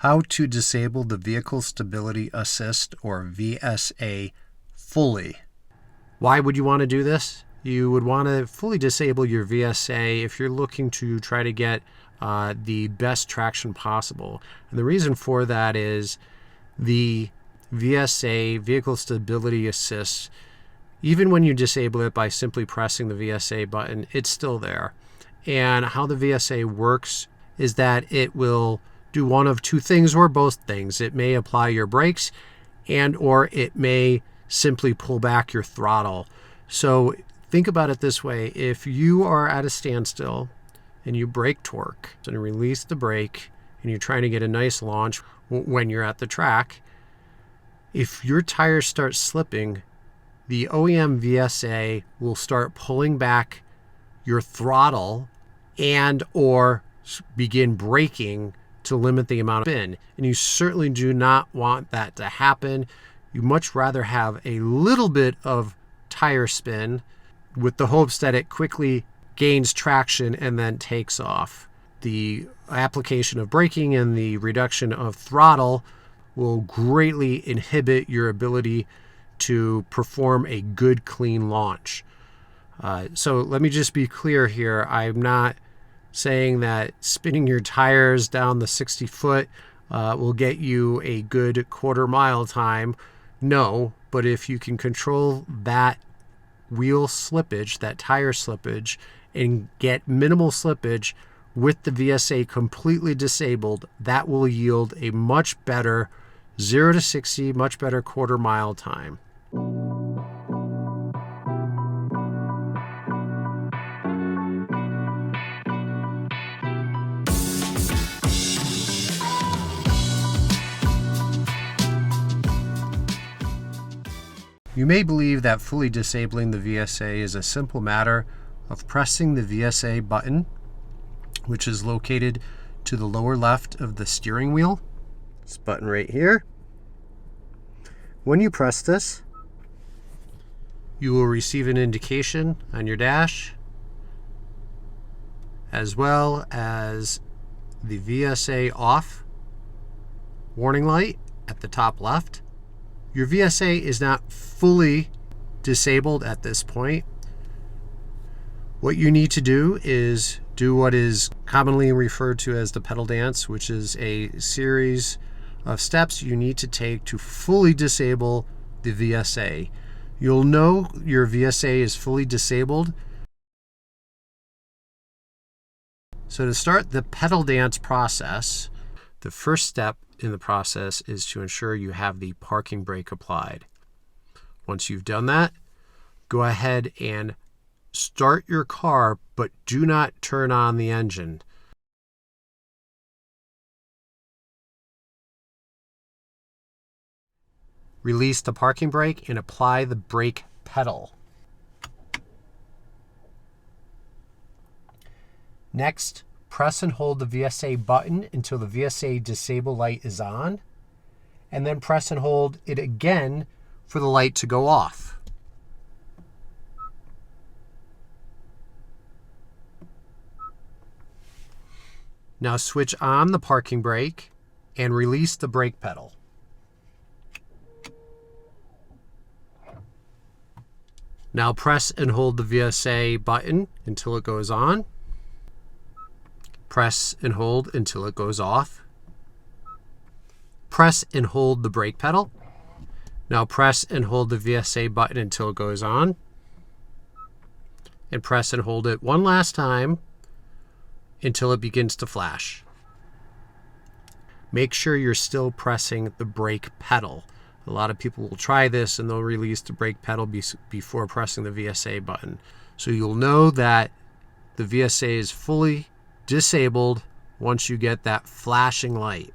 How to disable the Vehicle Stability Assist, or VSA, fully. Why would you want to do this? You would want to fully disable your VSA if you're looking to try to get the best traction possible. And the reason for that is the VSA, Vehicle Stability Assist, even when you disable it by simply pressing the VSA button, it's still there. And how the VSA works is that it will do one of two things or both things. It may apply your brakes or it may simply pull back your throttle. So think about it this way. If you are at a standstill and you brake torque and release the brake and you're trying to get a nice launch when you're at the track, if your tires start slipping, the OEM VSA will start pulling back your throttle and or begin braking to limit the amount of spin. And you certainly do not want that to happen. You much rather have a little bit of tire spin with the hopes that it quickly gains traction and then takes off. The application of braking and the reduction of throttle will greatly inhibit your ability to perform a good, clean launch. So let me just be clear here. I'm not saying that spinning your tires down the 60-foot will get you a good quarter-mile time. No, but if you can control that wheel slippage, that tire slippage, and get minimal slippage with the VSA completely disabled, that will yield a much better 0 to 60, much better quarter-mile time. You may believe that fully disabling the VSA is a simple matter of pressing the VSA button, which is located to the lower left of the steering wheel. This button right here. When you press this, you will receive an indication on your dash, as well as the VSA off warning light at the top left. Your VSA is not fully disabled at this point. What you need to do is do what is commonly referred to as the pedal dance, which is a series of steps you need to take to fully disable the VSA. You'll know your VSA is fully disabled. So to start the pedal dance process, the first step in the process is to ensure you have the parking brake applied. Once you've done that, go ahead and start your car, but do not turn on the engine. Release the parking brake and apply the brake pedal. Next, press and hold the VSA button until the VSA disable light is on, and then press and hold it again for the light to go off. Now switch on the parking brake and release the brake pedal. Now press and hold the VSA button until it goes on. Press and hold until it goes off. Press and hold the brake pedal. Now press and hold the VSA button until it goes on. And press and hold it one last time until it begins to flash. Make sure you're still pressing the brake pedal. A lot of people will try this and they'll release the brake pedal before pressing the VSA button. So you'll know that the VSA is fully disabled once you get that flashing light.